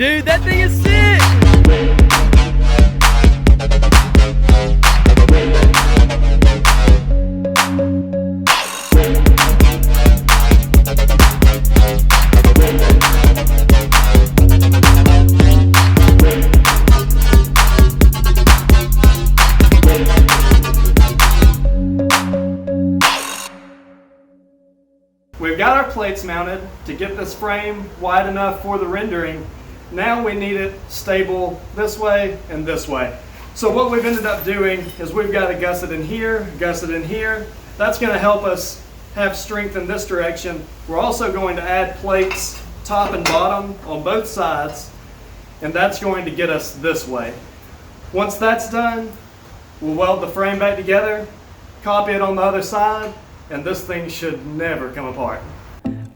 Dude, that thing is sick! We've got our plates mounted to get this frame wide enough for the rendering. Now we need it stable this way and this way. So what we've ended up doing is we've got a gusset in here, gusset in here. That's going to help us have strength in this direction. We're also going to add plates top and bottom on both sides, and that's going to get us this way. Once that's done, we'll weld the frame back together, copy it on the other side, and this thing should never come apart.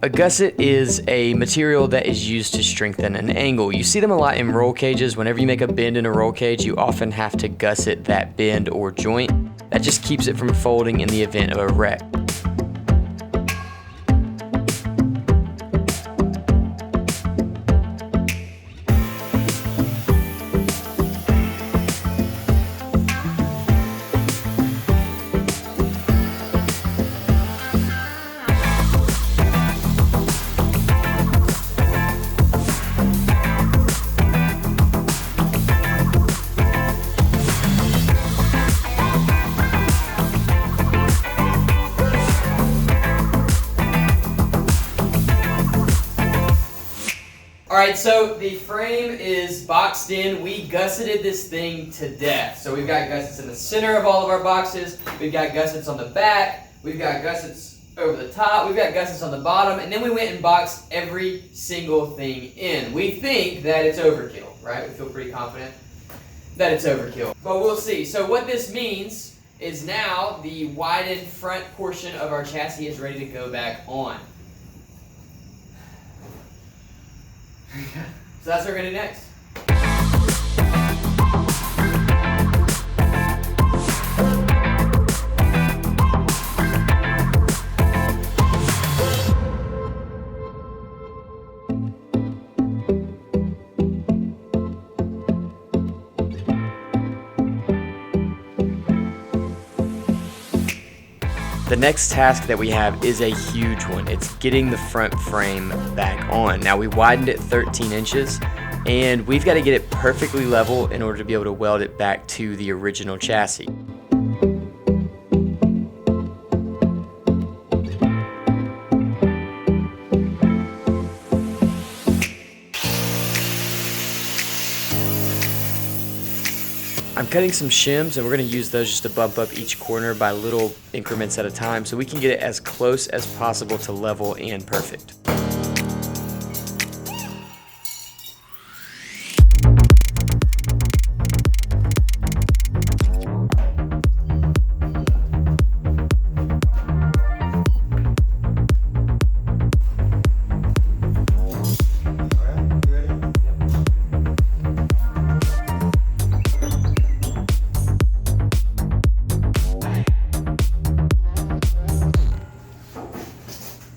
A gusset is a material that is used to strengthen an angle. You see them a lot in roll cages. Whenever you make a bend in a roll cage, you often have to gusset that bend or joint. That just keeps it from folding in the event of a wreck. Alright, so the frame is boxed in. We gusseted this thing to death. So we've got gussets in the center of all of our boxes. We've got gussets on the back. We've got gussets over the top. We've got gussets on the bottom. And then we went and boxed every single thing in. We think that it's overkill, right? We feel pretty confident that it's overkill. But we'll see. So what this means is now the widened front portion of our chassis is ready to go back on. So that's what we're going to do next. The next task that we have is a huge one. It's getting the front frame back on. Now we widened it 13 inches and we've got to get it perfectly level in order to be able to weld it back to the original chassis. I'm cutting some shims and we're going to use those just to bump up each corner by little increments at a time so we can get it as close as possible to level and perfect.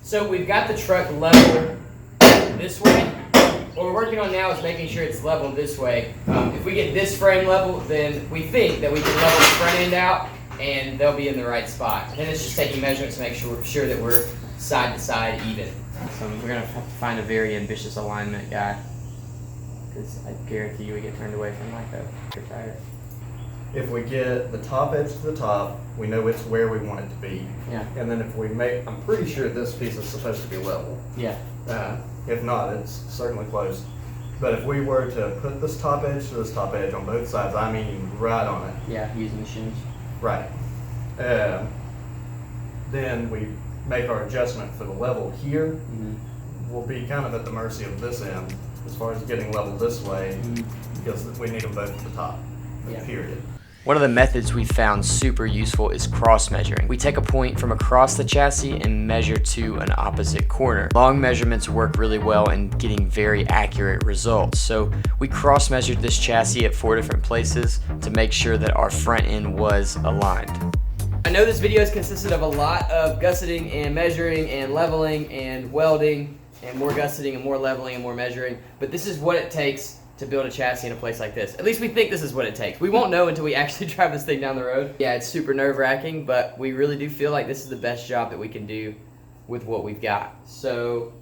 So we've got the truck level this way. What we're working on now is making sure it's level this way. If we get this frame level, then we think that we can level the front end out and they'll be in the right spot. Then it's just taking measurements to make sure that we're side to side even. So we're going to have to find a very ambitious alignment guy, because I guarantee you we get turned away from like a tire. If we get the top edge to the top, we know it's where we want it to be. Yeah. And then if we make, I'm pretty sure this piece is supposed to be level. Yeah. If not, it's certainly close. But if we were to put this top edge to this top edge on both sides, I mean right on it. Yeah, using the shims. Right. Then we make our adjustment for the level here. Mm-hmm. We'll be kind of at the mercy of this end as far as getting level this way, because we need them both at the top, period. One of the methods we found super useful is cross measuring. We take a point from across the chassis and measure to an opposite corner. Long measurements work really well in getting very accurate results. So we cross measured this chassis at 4 different places to make sure that our front end was aligned. I know this video has consisted of a lot of gusseting and measuring and leveling and welding, and more gusseting and more leveling and more measuring. But this is what it takes to build a chassis in a place like this. At least we think this is what it takes. We won't know until we actually drive this thing down the road. Yeah, it's super nerve-wracking, but we really do feel like this is the best job that we can do with what we've got. So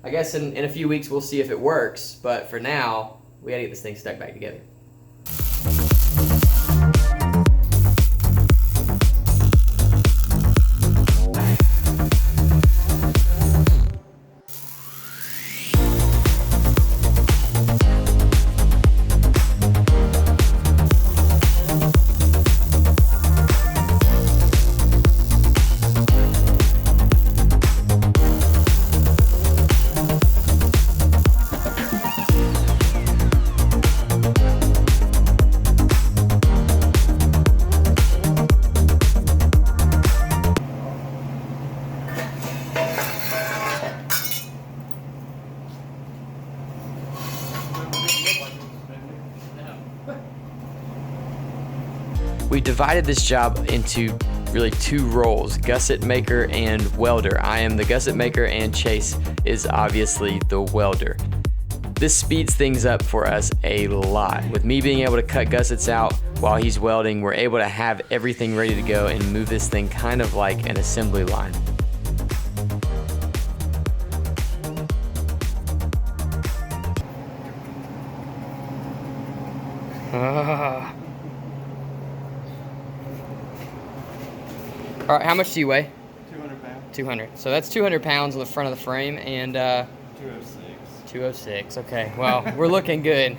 I guess in a few weeks we'll see if it works, but for now, we gotta get this thing stuck back together. We divided this job into really two roles, gusset maker and welder. I am the gusset maker and Chase is obviously the welder. This speeds things up for us a lot. With me being able to cut gussets out while he's welding, we're able to have everything ready to go and move this thing kind of like an assembly line. All right, how much do you weigh? 200 pounds. 200. So that's 200 pounds on the front of the frame and 206. 206. Okay, well, we're looking good.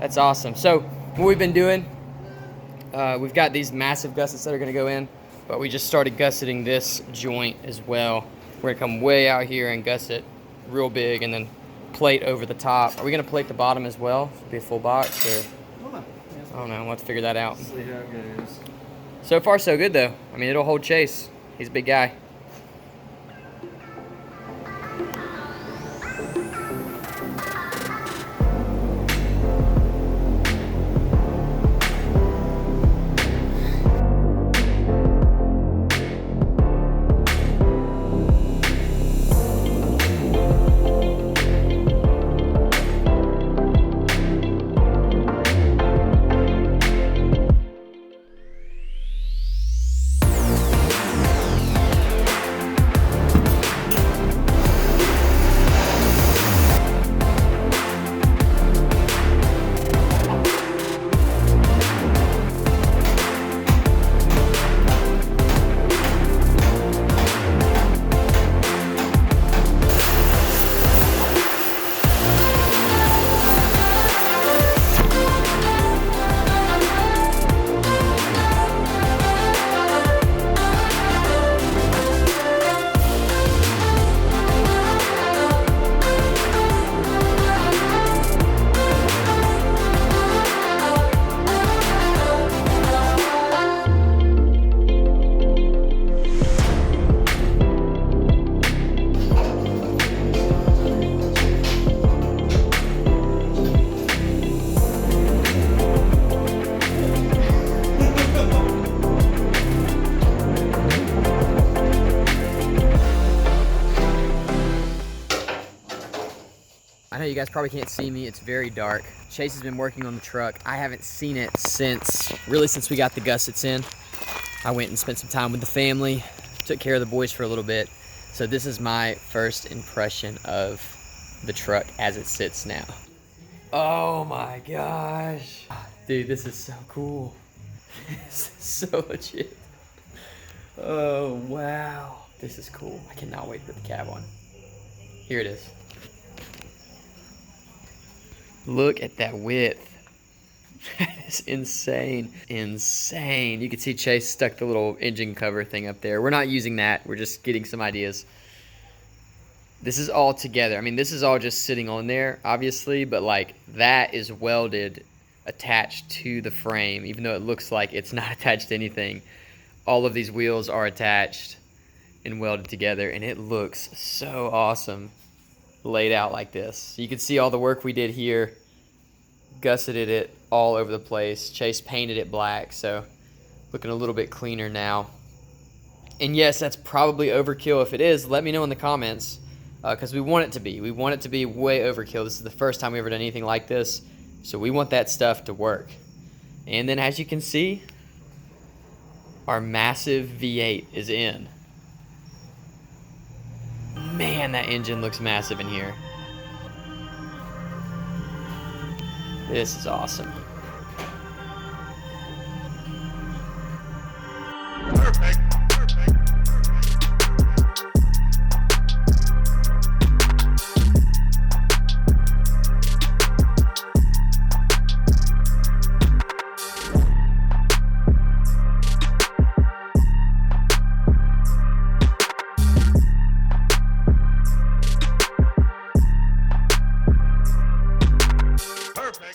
That's awesome. So what we've been doing, we've got these massive gussets that are gonna go in, but we just started gusseting this joint as well. We're gonna come way out here and gusset real big and then plate over the top. Are we gonna plate the bottom as well? Be a full box or? I don't know, we'll have to figure that out. See how it goes. So far, so good, though. I mean, it'll hold Chase. He's a big guy. I know you guys probably can't see me, it's very dark. Chase has been working on the truck. I haven't seen it since we got the gussets in. I went and spent some time with the family, took care of the boys for a little bit. So this is my first impression of the truck as it sits now. Oh my gosh. Dude, this is so cool. This is so legit. Oh, wow. This is cool. I cannot wait to put the cab on. Here it is. Look at that width. That is insane. Insane. You can see Chase stuck the little engine cover thing up there. We're not using that. We're just getting some ideas. This is all together. I mean, this is all just sitting on there, obviously, but like that is welded, attached to the frame, even though it looks like it's not attached to anything. All of these wheels are attached and welded together, and it looks so awesome laid out like this. You can see all the work we did here, gusseted it all over the place. Chase painted it black, so looking a little bit cleaner now. And yes, that's probably overkill. If it is, let me know in the comments, because we want it to be. We want it to be way overkill. This is the first time we've ever done anything like this, so we want that stuff to work. And then as you can see, our massive V8 is in. Man, that engine looks massive in here. This is awesome. Perfect. Perfect.